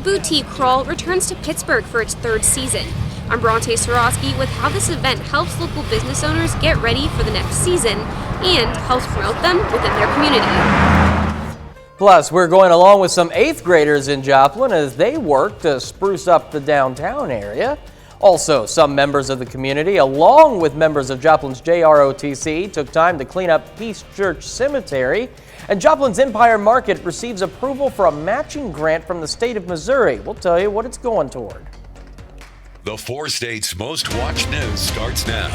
Boutique Crawl returns to Pittsburgh for its third season. I'm Bronte Sorosky with how this event helps local business owners get ready for the next season and helps promote them within their community. Plus, we're going along with some 8th graders in Joplin as they work to spruce up the downtown area. Also, some members of the community, along with members of Joplin's JROTC, took time to clean up Peace Church Cemetery. And Joplin's Empire Market receives approval for a matching grant from the state of Missouri. We'll tell you what it's going toward. The 4 states' most watched news starts now.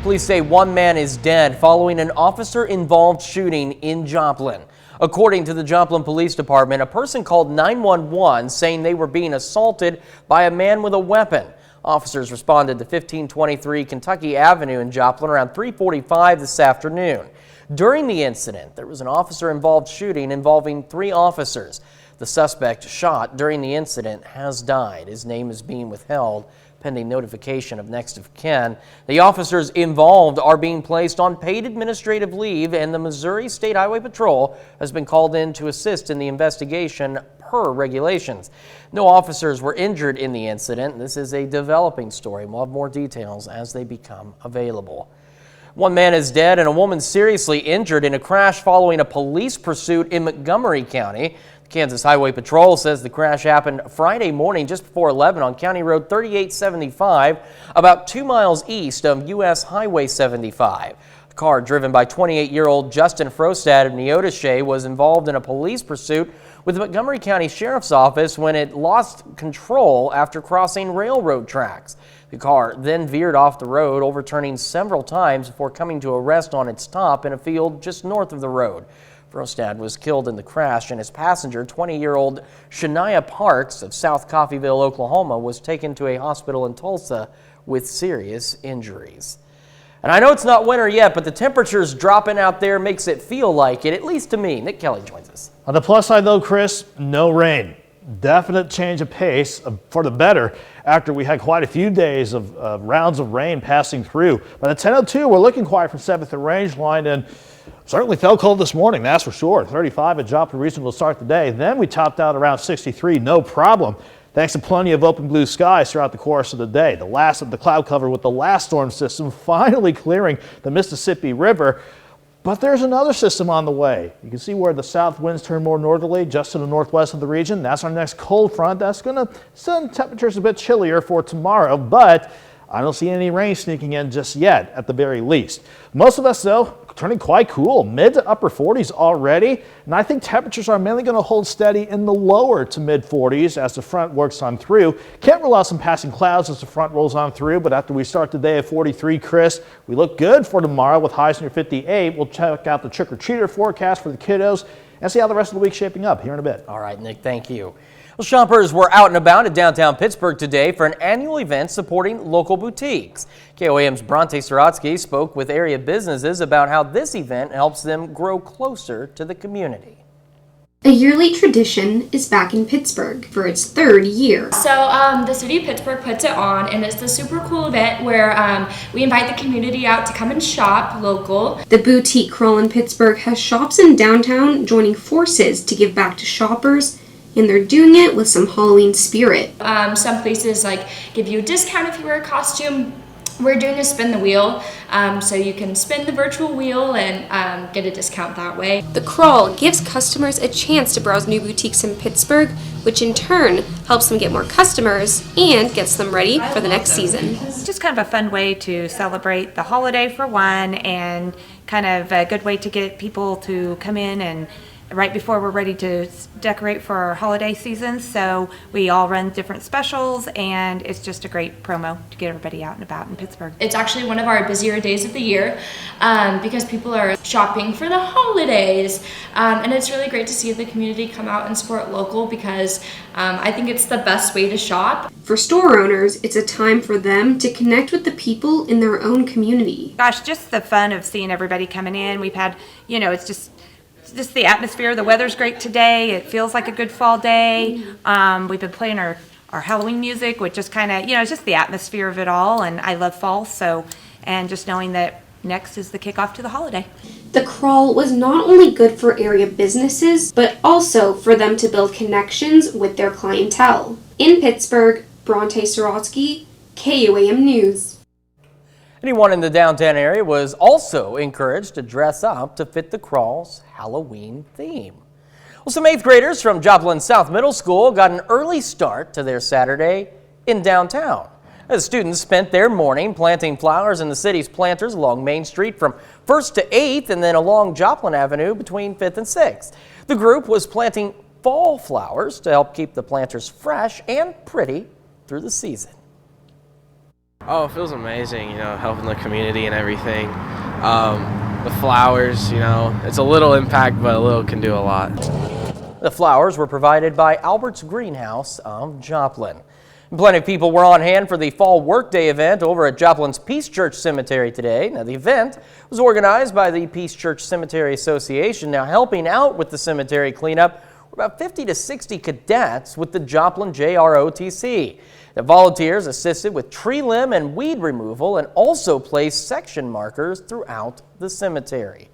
Police say one man is dead following an officer-involved shooting in Joplin. According to the Joplin Police Department, a person called 911 saying they were being assaulted by a man with a weapon. Officers responded to 1523 Kentucky Avenue in Joplin around 3:45 this afternoon. During the incident, there was an officer-involved shooting involving 3 officers. The suspect shot during the incident has died. His name is being withheld pending notification of next of kin. The officers involved are being placed on paid administrative leave, and the Missouri State Highway Patrol has been called in to assist in the investigation per regulations. No officers were injured in the incident. This is a developing story. We'll have more details as they become available. One man is dead and a woman seriously injured in a crash following a police pursuit in Montgomery County. Kansas Highway Patrol says the crash happened Friday morning just before 11 on County Road 3875, about 2 miles east of U.S. Highway 75. A car driven by 28-year-old Justin Frostad of Neodesha was involved in a police pursuit with the Montgomery County Sheriff's Office when it lost control after crossing railroad tracks. The car then veered off the road, overturning several times before coming to a rest on its top in a field just north of the road. Frostad was killed in the crash, and his passenger, 20-year-old Shania Parks of South Coffeyville, Oklahoma, was taken to a hospital in Tulsa with serious injuries. And I know it's not winter yet, but the temperatures dropping out there makes it feel like it, at least to me. Nick Kelly joins us. On the plus side, though, Chris, no rain. Definite change of pace for the better after we had quite a few days of rounds of rain passing through. By the 10:02, we're looking quiet from 7th and Range Line, and certainly felt cold this morning, that's for sure. 35 at Joplin, reasonable to start the day. Then we topped out around 63, no problem, thanks to plenty of open blue skies throughout the course of the day. The last of the cloud cover with the last storm system finally clearing the Mississippi River. But there's another system on the way. You can see where the south winds turn more northerly just to the northwest of the region. That's our next cold front. That's going to send temperatures a bit chillier for tomorrow, but I don't see any rain sneaking in just yet, at the very least. Most of us, though, turning quite cool, mid to upper 40s already, and I think temperatures are mainly going to hold steady in the lower to mid 40s as the front works on through. Can't rule out some passing clouds as the front rolls on through, but after we start the day at 43, Chris, we look good for tomorrow with highs near 58. We'll check out the trick-or-treater forecast for the kiddos and see how the rest of the week's shaping up here in a bit. All right, Nick, thank you. Well, shoppers were out and about in downtown Pittsburgh today for an annual event supporting local boutiques. KOAM's Bronte Sorotsky spoke with area businesses about how this event helps them grow closer to the community. A yearly tradition is back in Pittsburgh for its 3rd year. So the city of Pittsburgh puts it on, and it's the super cool event where we invite the community out to come and shop local. The Boutique Crawl in Pittsburgh has shops in downtown joining forces to give back to shoppers, and they're doing it with some Halloween spirit. Some places like give you a discount if you wear a costume. We're doing a spin the wheel, so you can spin the virtual wheel and get a discount that way. The crawl gives customers a chance to browse new boutiques in Pittsburgh, which in turn helps them get more customers and gets them ready for the next season. It's just kind of a fun way to celebrate the holiday for one, and kind of a good way to get people to come in and right before we're ready to decorate for our holiday season. So we all run different specials, and it's just a great promo to get everybody out and about in Pittsburgh. It's actually one of our busier days of the year because people are shopping for the holidays, and it's really great to see the community come out and support local because I think it's the best way to shop. For store owners, it's a time for them to connect with the people in their own community. Gosh, just the fun of seeing everybody coming in. We've had, it's just the atmosphere. The weather's great today. It feels like a good fall day. We've been playing our Halloween music, which just kind of, it's just the atmosphere of it all. And I love fall, and just knowing that, next is the kickoff to the holiday. The crawl was not only good for area businesses, but also for them to build connections with their clientele. In Pittsburgh, Bronte Sorotsky, KUAM News. Anyone in the downtown area was also encouraged to dress up to fit the crawl's Halloween theme. Well, some 8th graders from Joplin South Middle School got an early start to their Saturday in downtown. The students spent their morning planting flowers in the city's planters along Main Street from 1st to 8th and then along Joplin Avenue between 5th and 6th. The group was planting fall flowers to help keep the planters fresh and pretty through the season. Oh, it feels amazing, helping the community and everything. The flowers, it's a little impact, but a little can do a lot. The flowers were provided by Albert's Greenhouse of Joplin. Plenty of people were on hand for the Fall Workday event over at Joplin's Peace Church Cemetery today. Now, the event was organized by the Peace Church Cemetery Association. Now, helping out with the cemetery cleanup were about 50 to 60 cadets with the Joplin JROTC. The volunteers assisted with tree limb and weed removal and also placed section markers throughout the cemetery.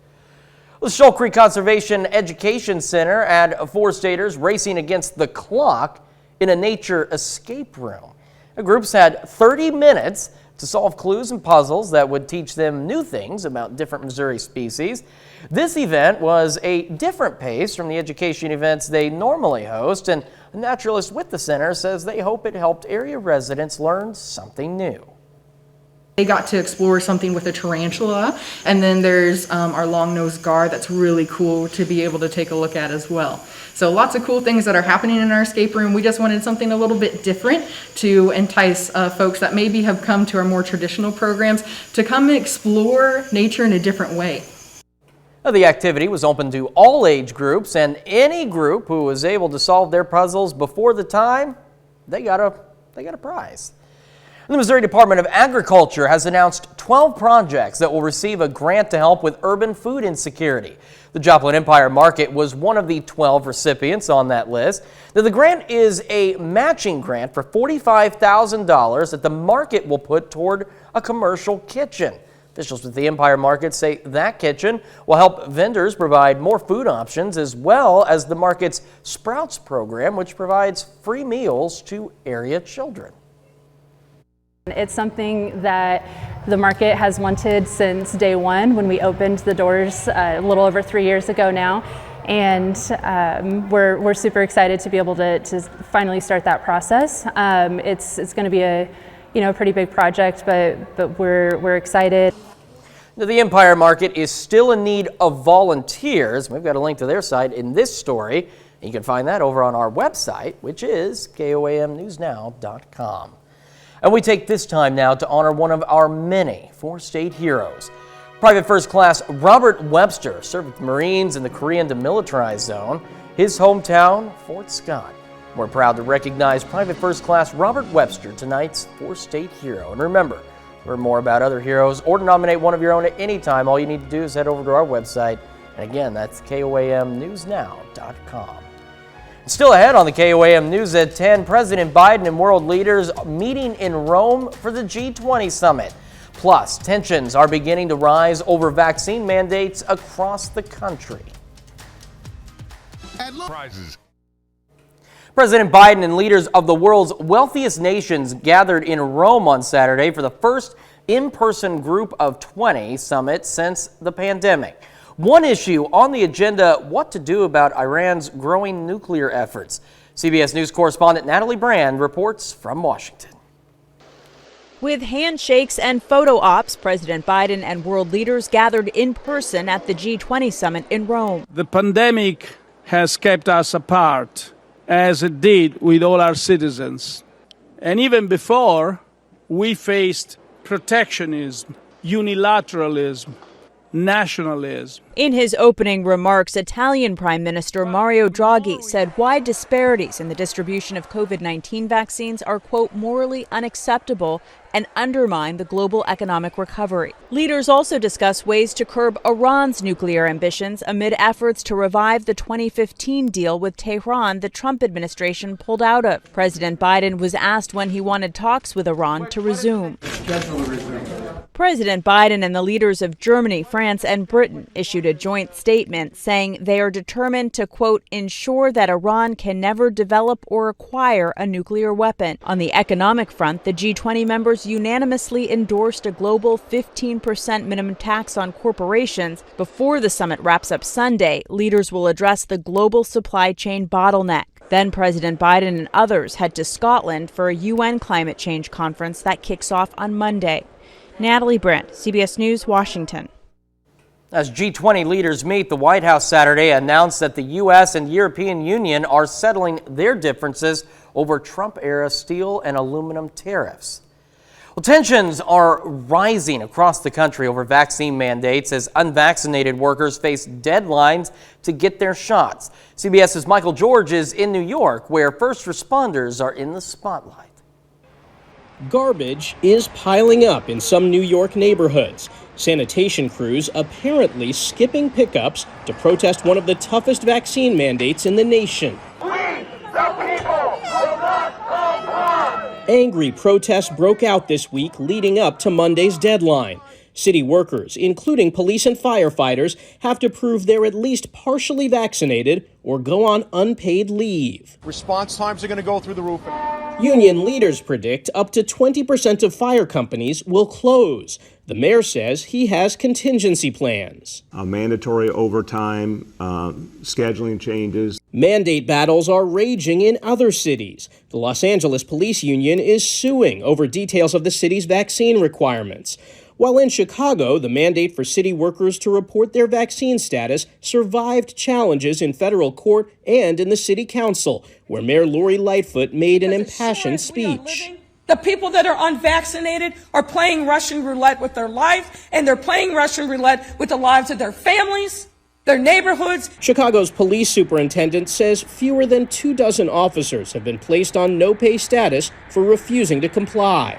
The Shoal Creek Conservation Education Center had 4 staters racing against the clock in a nature escape room. The groups had 30 minutes to solve clues and puzzles that would teach them new things about different Missouri species. This event was a different pace from the education events they normally host, and a naturalist with the center says they hope it helped area residents learn something new. They got to explore something with a tarantula, and then there's our long-nosed gar that's really cool to be able to take a look at as well. So lots of cool things that are happening in our escape room. We just wanted something a little bit different to entice folks that maybe have come to our more traditional programs to come and explore nature in a different way. The activity was open to all age groups, and any group who was able to solve their puzzles before the time, they got a prize. The Missouri Department of Agriculture has announced 12 projects that will receive a grant to help with urban food insecurity. The Joplin Empire Market was one of the 12 recipients on that list. Now, the grant is a matching grant for $45,000 that the market will put toward a commercial kitchen. Officials with the Empire Market say that kitchen will help vendors provide more food options, as well as the market's Sprouts program, which provides free meals to area children. It's something that the market has wanted since day one when we opened the doors a little over 3 years ago now, and we're super excited to be able to finally start that process. It's going to be a pretty big project, but we're excited. Now, the Empire Market is still in need of volunteers. We've got a link to their site in this story. You can find that over on our website, which is koamnewsnow.com. And we take this time now to honor one of our many 4-state heroes. Private First Class Robert Webster served with the Marines in the Korean Demilitarized Zone. His hometown, Fort Scott. We're proud to recognize Private First Class Robert Webster, tonight's 4-state hero. And remember, to learn more about other heroes or to nominate one of your own at any time, all you need to do is head over to our website. And again, that's koamnewsnow.com. Still ahead on the KOAM News at 10, President Biden and world leaders meeting in Rome for the G20 summit. Plus, tensions are beginning to rise over vaccine mandates across the country. Prizes. President Biden and leaders of the world's wealthiest nations gathered in Rome on Saturday for the first in-person Group of 20 summit since the pandemic. One issue on the agenda, what to do about Iran's growing nuclear efforts. CBS News correspondent Natalie Brand reports from Washington. With handshakes and photo ops, President Biden and world leaders gathered in person at the G20 summit in Rome. The pandemic has kept us apart, as it did with all our citizens. And even before, we faced protectionism, unilateralism, nationalism. In his opening remarks, Italian Prime Minister Mario Draghi said wide disparities in the distribution of COVID-19 vaccines are, quote, morally unacceptable and undermine the global economic recovery. Leaders also discussed ways to curb Iran's nuclear ambitions amid efforts to revive the 2015 deal with Tehran the Trump administration pulled out of. President Biden was asked when he wanted talks with Iran to resume. President Biden and the leaders of Germany, France, and Britain issued a joint statement saying they are determined to, quote, ensure that Iran can never develop or acquire a nuclear weapon. On the economic front, the G20 members unanimously endorsed a global 15% minimum tax on corporations. Before the summit wraps up Sunday, leaders will address the global supply chain bottleneck. Then President Biden and others head to Scotland for a UN climate change conference that kicks off on Monday. Natalie Brandt, CBS News, Washington. As G20 leaders meet, the White House Saturday announced that the U.S. and European Union are settling their differences over Trump-era steel and aluminum tariffs. Well, tensions are rising across the country over vaccine mandates as unvaccinated workers face deadlines to get their shots. CBS's Michael George is in New York, where first responders are in the spotlight. Garbage is piling up in some New York neighborhoods. Sanitation crews apparently skipping pickups to protest one of the toughest vaccine mandates in the nation. Angry protests broke out this week leading up to Monday's deadline. City workers, including police and firefighters, have to prove they're at least partially vaccinated or go on unpaid leave. Response times are going to go through the roof. Union leaders predict up to 20% of fire companies will close. The mayor says he has contingency plans. Mandatory overtime, scheduling changes. Mandate battles are raging in other cities. The Los Angeles Police Union is suing over details of the city's vaccine requirements. While in Chicago, the mandate for city workers to report their vaccine status survived challenges in federal court and in the city council, where Mayor Lori Lightfoot made an impassioned speech. The people that are unvaccinated are playing Russian roulette with their life, and they're playing Russian roulette with the lives of their families, their neighborhoods. Chicago's police superintendent says fewer than 24 officers have been placed on no-pay status for refusing to comply.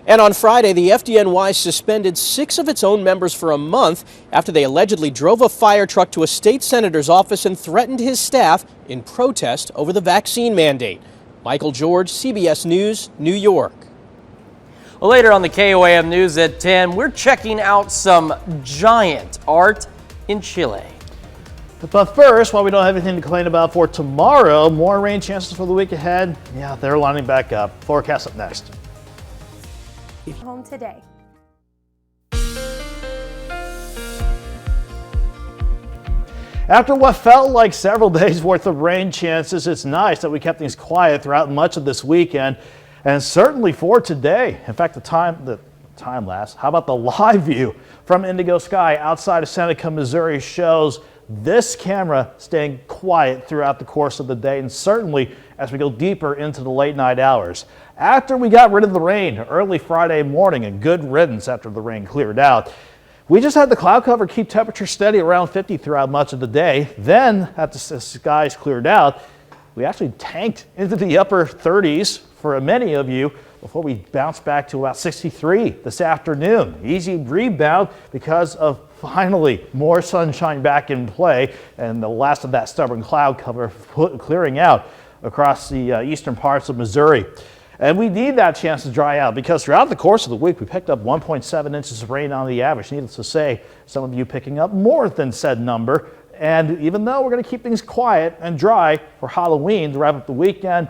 And on Friday, the FDNY suspended 6 of its own members for a month after they allegedly drove a fire truck to a state senator's office and threatened his staff in protest over the vaccine mandate. Michael George, CBS News, New York. Well, later on the KOAM News at 10, we're checking out some giant art in Chile. But first, while we don't have anything to complain about for tomorrow, more rain chances for the week ahead. Yeah, they're lining back up. Forecast up next. Home today. After what felt like several days worth of rain chances, it's nice that we kept things quiet throughout much of this weekend, and certainly for today. In fact, the time lapse, how about the live view from Indigo Sky outside of Seneca, Missouri shows this camera staying quiet throughout the course of the day, and certainly as we go deeper into the late night hours. After we got rid of the rain early Friday morning, and good riddance after the rain cleared out, we just had the cloud cover keep temperatures steady around 50 throughout much of the day. Then, as the skies cleared out, we actually tanked into the upper 30s for many of you before we bounced back to about 63 this afternoon. Easy rebound because of finally more sunshine back in play and the last of that stubborn cloud cover clearing out across the eastern parts of Missouri. And we need that chance to dry out because throughout the course of the week, we picked up 1.7 inches of rain on the average. Needless to say, some of you picking up more than said number. And even though we're going to keep things quiet and dry for Halloween to wrap up the weekend,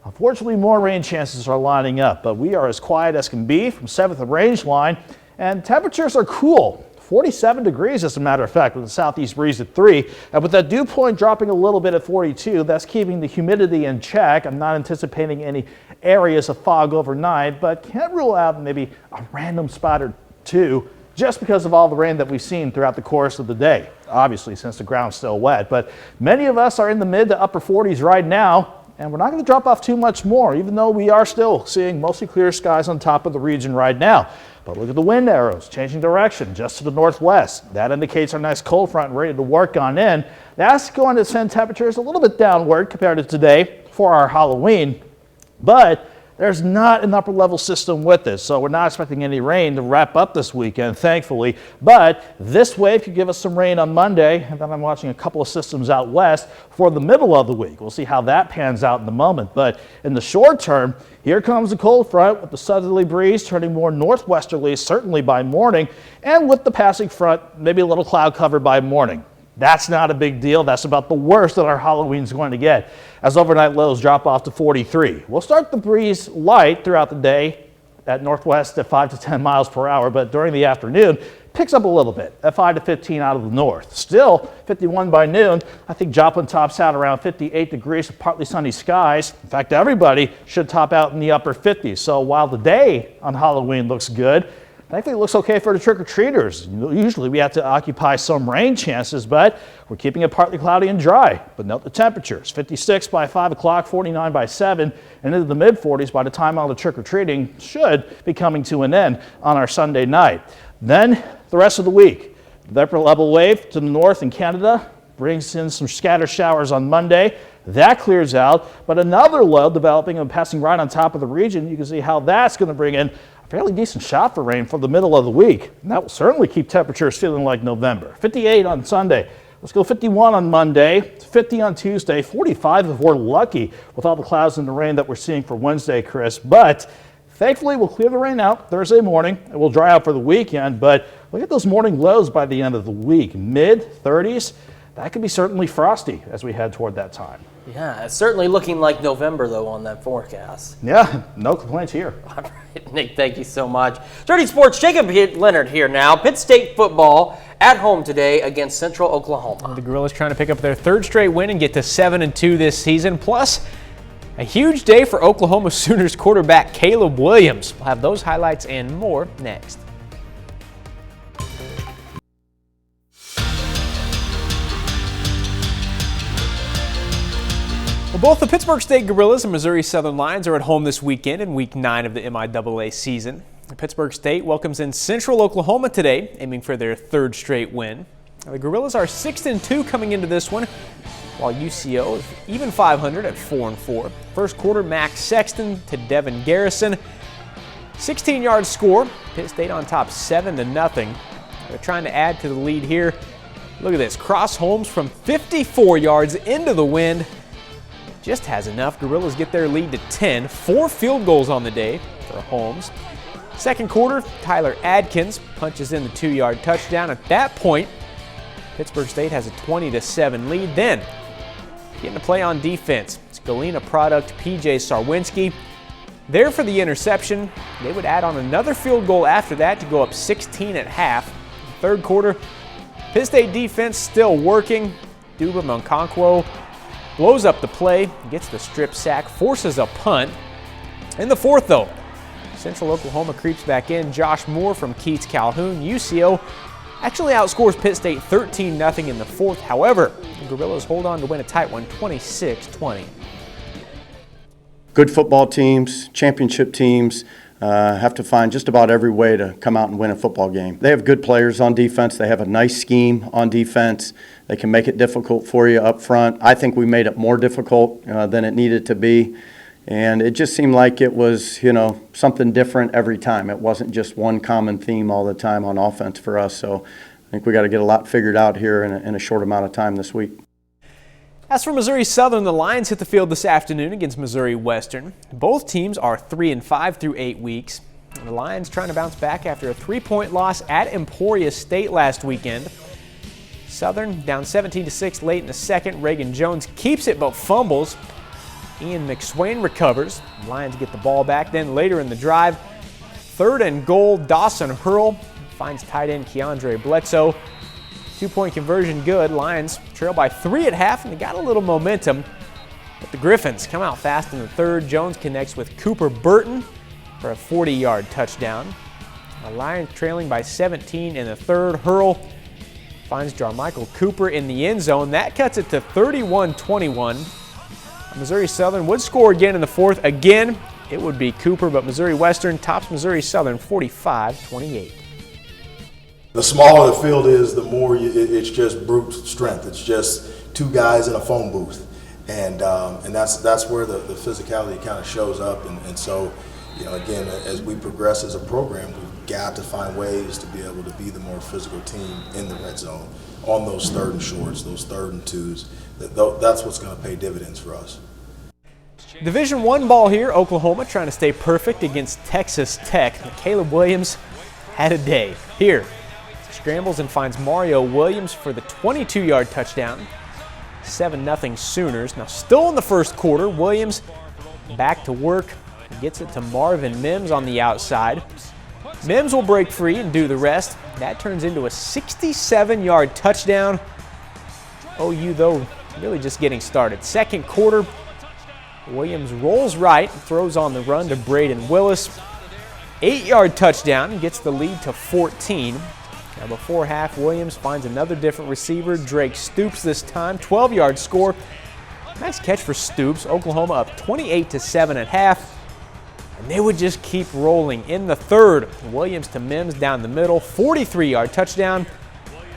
unfortunately, more rain chances are lining up. But we are as quiet as can be from 7th and Range Line, and temperatures are cool. 47 degrees, as a matter of fact, with a southeast breeze at 3. And with that dew point dropping a little bit at 42, that's keeping the humidity in check. I'm not anticipating any areas of fog overnight, but can't rule out maybe a random spot or two just because of all the rain that we've seen throughout the course of the day. Obviously, since the ground's still wet, but many of us are in the mid to upper 40s right now. And we're not going to drop off too much more, even though we are still seeing mostly clear skies on top of the region right now. But look at the wind arrows changing direction just to the northwest. That indicates our nice cold front ready to work on in. That's going to send temperatures a little bit downward compared to today for our Halloween. But there's not an upper level system with it, so we're not expecting any rain to wrap up this weekend, thankfully. But this wave could give us some rain on Monday, and then I'm watching a couple of systems out west for the middle of the week. We'll see how that pans out in a moment. But in the short term, here comes the cold front with the southerly breeze turning more northwesterly, certainly by morning, and with the passing front, maybe a little cloud cover by morning. That's not a big deal. That's about the worst that our Halloween's going to get, as overnight lows drop off to 43. We'll start the breeze light throughout the day at northwest at 5 to 10 miles per hour, but during the afternoon, picks up a little bit at 5 to 15 out of the north. Still 51 by noon. I think Joplin tops out around 58 degrees with partly sunny skies. In fact, everybody should top out in the upper 50s. So while the day on Halloween looks good, thankfully, it looks okay for the trick-or-treaters. Usually we have to occupy some rain chances, but we're keeping it partly cloudy and dry. But note the temperatures, 56 by 5 o'clock, 49 by 7, and into the mid-40s by the time all the trick-or-treating should be coming to an end on our Sunday night. Then the rest of the week, the upper level wave to the north in Canada brings in some scattered showers on Monday. That clears out, but another low developing and passing right on top of the region. You can see how that's going to bring in fairly decent shot for rain for the middle of the week. And that will certainly keep temperatures feeling like November. 58 on Sunday. Let's go 51 on Monday, 50 on Tuesday, 45 if we're lucky with all the clouds and the rain that we're seeing for Wednesday, Chris. But thankfully, we'll clear the rain out Thursday morning. It will dry out for the weekend, but look at those morning lows by the end of the week. Mid-30s. That could be certainly frosty as we head toward that time. Yeah, it's certainly looking like November, though, on that forecast. Yeah, no complaints here. All right, Nick, thank you so much. 30 Sports, Jacob Leonard here now. Pitt State football at home today against Central Oklahoma. The Gorillas trying to pick up their third straight win and get to 7-2 this season, plus a huge day for Oklahoma Sooners quarterback Caleb Williams. We'll have those highlights and more next. Well, both the Pittsburg State Gorillas and Missouri Southern Lions are at home this weekend in Week 9 of the MIAA season. Pittsburg State welcomes in Central Oklahoma today, aiming for their third straight win. Now, the Gorillas are 6-2 coming into this one, while UCO is even 500 at 4-4. First quarter, Max Sexton to Devin Garrison. 16-yard score. Pitt State on top 7-0. They're trying to add to the lead here. Look at this. Cross Holmes from 54 yards into the wind. Just has enough. Gorillas get their lead to 10. 4 field goals on the day for Holmes. Second quarter, Tyler Adkins punches in the 2-yard touchdown. At that point, Pittsburg State has a 20-7 lead. Then, getting to play on defense. It's Galena product PJ Sarwinski. There for the interception. They would add on another field goal after that to go up 16 at half. Third quarter, Pitt State defense still working. Duba Monconquo blows up the play, gets the strip sack, forces a punt. In the fourth, though, Central Oklahoma creeps back in. Josh Moore from Keats Calhoun. UCO actually outscores Pitt State 13-0 in the fourth. However, the Gorillas hold on to win a tight one, 26-20. Good football teams, championship teams, have to find just about every way to come out and win a football game. They have good players on defense. They have a nice scheme on defense. They can make it difficult for you up front. I think we made it more difficult than it needed to be. And it just seemed like it was, something different every time. It wasn't just one common theme all the time on offense for us. So I think we got to get a lot figured out here in a short amount of time this week. As for Missouri Southern, the Lions hit the field this afternoon against Missouri Western. Both teams are 3-5 through 8 weeks. And the Lions trying to bounce back after a 3-point loss at Emporia State last weekend. Southern down 17-6 late in the second. Reagan Jones keeps it but fumbles. Ian McSwain recovers. The Lions get the ball back. Then later in the drive, 3rd and goal, Dawson Hurl finds tight end Keandre Bledsoe. 2-point conversion good. Lions trail by 3 at half, and they got a little momentum. But the Griffins come out fast in the third. Jones connects with Cooper Burton for a 40-yard touchdown. The Lions trailing by 17 in the third. Hurl finds Jarmichael Cooper in the end zone. That cuts it to 31-21. Missouri Southern would score again in the fourth. Again, it would be Cooper, but Missouri Western tops Missouri Southern 45-28. The smaller the field is, the more it's just brute strength. It's just two guys in a phone booth. And that's where the physicality kind of shows up. And so, again, as we progress as a program, we've got to find ways to be able to be the more physical team in the red zone on those 3rd and shorts, those 3rd and 2s. That's what's going to pay dividends for us. Division I ball here. Oklahoma trying to stay perfect against Texas Tech. Caleb Williams had a day. Here, scrambles and finds Mario Williams for the 22-yard touchdown. 7-0 Sooners. Now still in the first quarter, Williams back to work. Gets it to Marvin Mims on the outside. Mims will break free and do the rest. That turns into a 67-yard touchdown. OU, though, really just getting started. Second quarter, Williams rolls right, throws on the run to Braden Willis. 8-yard touchdown, gets the lead to 14. Now before half, Williams finds another different receiver, Drake Stoops this time, 12-yard score. Nice catch for Stoops. Oklahoma up 28-7 at half. And they would just keep rolling. In the third, Williams to Mims down the middle, 43-yard touchdown.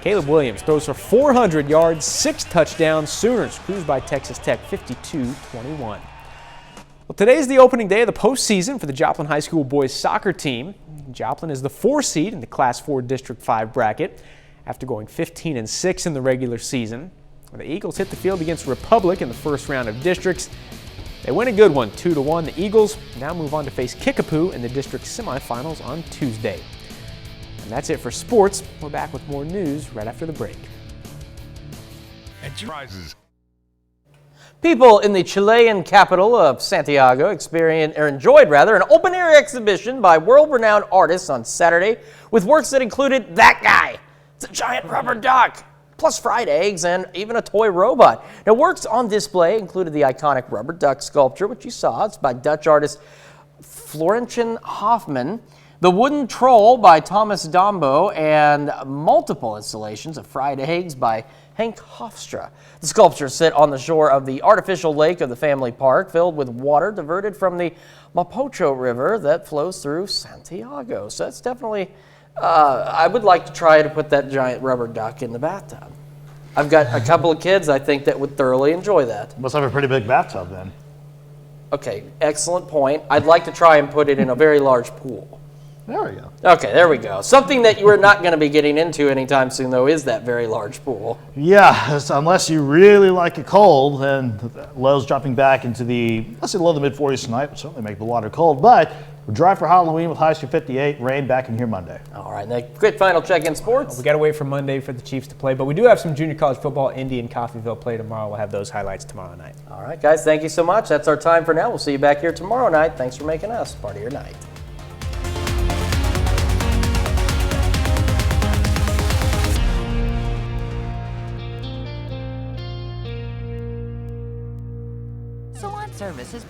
Caleb Williams throws for 400 yards, 6 touchdowns. Sooners cruise by Texas Tech 52-21. Well, today's the opening day of the postseason for the Joplin High School boys soccer team. Joplin is the 4 seed in the Class 4 District 5 bracket after going 15-6 in the regular season. The Eagles hit the field against Republic in the first round of districts. They win a good one, 2-1. The Eagles now move on to face Kickapoo in the district semifinals on Tuesday. And that's it for sports. We're back with more news right after the break. Prizes. People in the Chilean capital of Santiago enjoyed an open-air exhibition by world-renowned artists on Saturday with works that included that guy. It's a giant rubber duck, plus fried eggs and even a toy robot. Now, works on display included the iconic rubber duck sculpture, which you saw. It's by Dutch artist Florentijn Hofman, the wooden troll by Thomas Dombo, and multiple installations of fried eggs by Henk Hofstra. The sculptures sit on the shore of the artificial lake of the family park, filled with water diverted from the Mapocho River that flows through Santiago. So that's definitely, I would like to try to put that giant rubber duck in the bathtub. I've got a couple of kids, I think, that would thoroughly enjoy that. Must have a pretty big bathtub then. Okay, excellent point. I'd like to try and put it in a very large pool. There we go. Okay, there we go. Something that you are not going to be getting into anytime soon, though, is that very large pool. Yeah, unless you really like it cold, then lows dropping back into the, let's say, low to mid 40s tonight would certainly make the water cold. But we're dry for Halloween with highs to 58, rain back in here Monday. All right, now quick final check in sports. We got to wait for Monday for the Chiefs to play, but we do have some junior college football. Indy and Coffeyville play tomorrow. We'll have those highlights tomorrow night. All right, guys, thank you so much. That's our time for now. We'll see you back here tomorrow night. Thanks for making us part of your night. Salon Service is